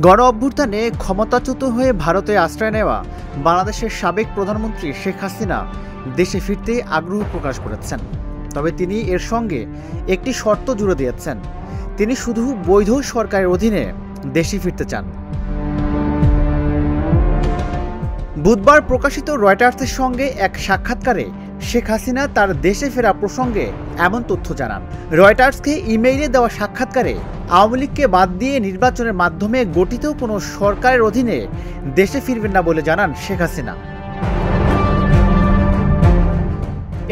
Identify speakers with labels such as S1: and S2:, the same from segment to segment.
S1: গণ অভ্যুত্থানে ক্ষমতাচ্যুত হয়ে ভারতে আশ্রয় নেওয়া বাংলাদেশের সাবেক প্রধানমন্ত্রী শেখ হাসিনা দেশে ফিরতে আগ্রহ প্রকাশ করেছেন। তবে তিনি এর সঙ্গে একটি শর্ত জুড়ে দিয়েছেন, তিনি শুধু বৈধ সরকারের অধীনে দেশে ফিরতে চান। বুধবার প্রকাশিত রয়টার্সের সঙ্গে এক সাক্ষাৎকারে শেখ হাসিনা তার দেশে ফেরা প্রসঙ্গে এমন তথ্য জানান। রয়টার্সকে ইমেইলে দেওয়া সাক্ষাৎকারে আওয়ামী লীগকে বাদ দিয়ে নির্বাচনের মাধ্যমে গঠিত কোনো সরকারের অধীনে দেশে ফিরবেন না বলে জানান শেখ হাসিনা।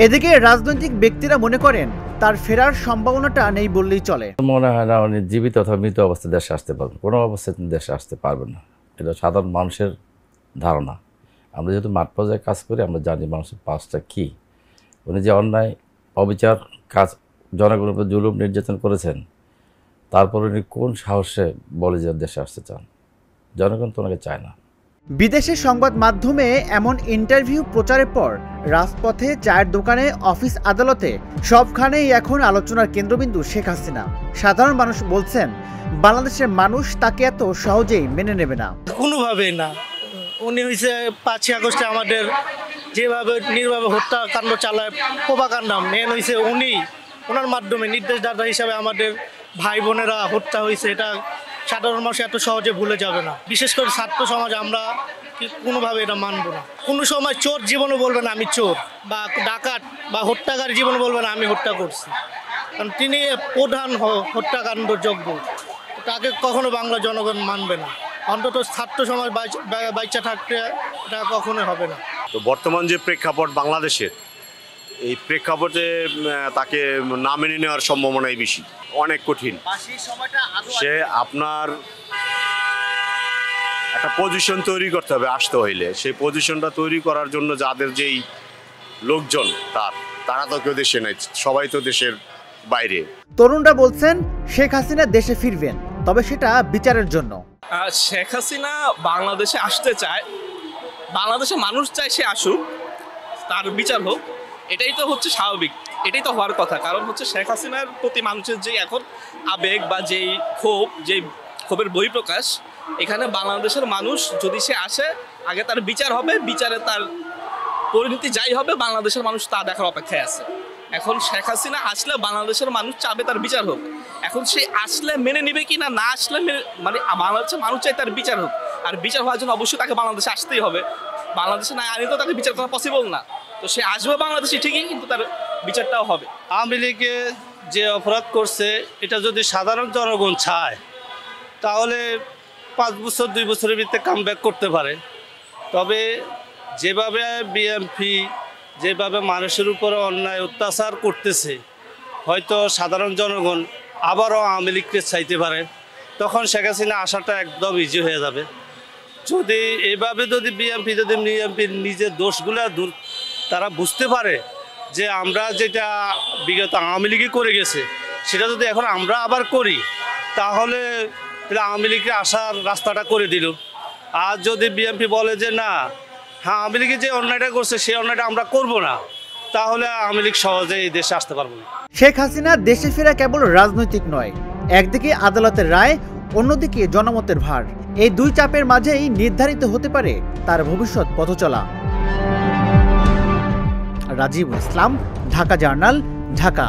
S1: এদিকে রাজনৈতিক ব্যক্তিরা মনে করেন তার ফেরার সম্ভাবনাটা নেই বললেই চলে।
S2: মনে হয় না উনি জীবিত অথবা মৃত অবস্থায় দেশে আসতে পারবেন, কোনো অবস্থায় তিনি দেশে আসতে পারবেন না। এটা সাধারণ মানুষের ধারণা। আমরা যেহেতু মাঠ পর্যায়ে কাজ করি, আমরা জানি মানুষের পাশটা কী। উনি যে অন্যায় অবিচার কাজ, জনগণের উপর জুলুম নির্যাতন করেছেন, তারপর উনি কোন সাহসে বলে যে দেশে আসতে চান? জনগণ তো ওনাকে চায় না।
S1: বিদেশের সংবাদ মাধ্যমে এমন ইন্টারভিউ প্রচারের পর রাজপথে, চায়ের দোকানে, অফিস আদালতে সবখানেই এখন আলোচনার কেন্দ্রবিন্দু শেখ হাসিনা। সাধারণ মানুষ বলছেন বাংলাদেশের মানুষ তাকে এত সহজেই মেনে নেবে না।
S3: কোনোভাবেই না। উনি হয়েছে 5ই আগস্টে আমাদের যেভাবে নির্ভাবে হত্যাকাণ্ড চালায়, প্রোপাগান্ডা মেন হয়েছে উনি। ওনার মাধ্যমে নির্দেশদাতা হিসাবে আমাদের ভাই বোনেরা হত্যা হয়েছে, এটা সাধারণ মানুষ এত সহজে ভুলে যাবে না। বিশেষ করে ছাত্র সমাজ আমরা কোনোভাবে এটা মানব না। কোনো সময় চোর জীবনে বলবে না আমি চোর, বা ডাকাত বা হত্যাকারী জীবনে বলবে না আমি হত্যা করছি, কারণ তিনি প্রধান হত্যাকাণ্ড যোগ্য। তাকে কখনো বাংলা জনগণ মানবে না। অন্তত ছাত্র সমাজ বাইচা থাকতে এটা কখনোই হবে না।
S4: তো বর্তমান যে প্রেক্ষাপট বাংলাদেশের, এই প্রেক্ষাপটে তাকে না মেনে নেওয়ার সম্ভাবনাই বেশি, অনেক কঠিন। সে আপনার একটা পজিশন তৈরি করতে হবে আসতে হইলে। সেই পজিশনটা তৈরি করার জন্য যাদের যেই লোকজন তারা তো কেউ দেশে নাই, সবাই তো দেশের বাইরে।
S1: তরুণরা বলছেন শেখ হাসিনা দেশে ফিরবেন, তবে সেটা বিচারের জন্য।
S5: শেখ হাসিনা বাংলাদেশে আসতে চায়, বাংলাদেশের মানুষ চায় সে আসুক, তার বিচার হোক। এটাই তো হচ্ছে স্বাভাবিক, এটাই তো হওয়ার কথা। কারণ হচ্ছে শেখ হাসিনার প্রতি মানুষের যে এখন আবেগ বা যেই ক্ষোভের বহিঃপ্রকাশ, এখানে বাংলাদেশের মানুষ যদি সে আসে, আগে তার বিচার হবে, বিচারে তার পরিণতি যাই হবে বাংলাদেশের মানুষ তা দেখার অপেক্ষায় আছে। এখন শেখ হাসিনা আসলে বাংলাদেশের মানুষ চাবে তার বিচার হোক। এখন সে আসলে মেনে নিবে কি না, না আসলে মানে বাংলাদেশের মানুষ চাই তার বিচার হোক। আর বিচার হওয়ার জন্য অবশ্যই তাকে বাংলাদেশে আসতেই হবে। বাংলাদেশে না আনি তো তাকে বিচার করা পসিবল না। তো সে আসবে বাংলাদেশে ঠিকই, কিন্তু তার বিচারটাও হবে।
S3: আওয়ামী লীগে যে অপরাধ করছে এটা যদি সাধারণ জনগণ চায়, তাহলে 5 বছর 2 বছরের ভিতরে কামব্যাক করতে পারে। তবে যেভাবে বিএনপি যেভাবে মানুষের উপরে অন্যায় অত্যাচার করতেছে, হয়তো সাধারণ জনগণ আবারও আওয়ামী লীগকে চাইতে পারে। তখন শেখ হাসিনা আসাটা একদম ইজি হয়ে যাবে। যদি এভাবে বিএনপির নিজের দোষগুলো তারা বুঝতে পারে যে আমরা যেটা বিগত আওয়ামী লীগে করে গেছে সেটা যদি এখন আমরা আবার করি, তাহলে আওয়ামী লীগকে আসার রাস্তাটা করে দিল। আর যদি বিএনপি বলে যে না, হ্যাঁ আওয়ামী লীগে যে অন্যায়টা করছে সেই অন্যায়টা আমরা করব না, তাহলে আওয়ামী লীগ সহজে এই দেশে আসতে পারবো না।
S1: শেখ হাসিনা দেশে ফেরা কেবল রাজনৈতিক নয়, একদিকে আদালতের রায়, অন্যদিকে জনমতের ভার। এই দুই চাপের মাঝেই নির্ধারিত হতে পারে তার ভবিষ্যৎ পথচলা। রাজীবুল ইসলাম, ঢাকা জার্নাল, ঢাকা।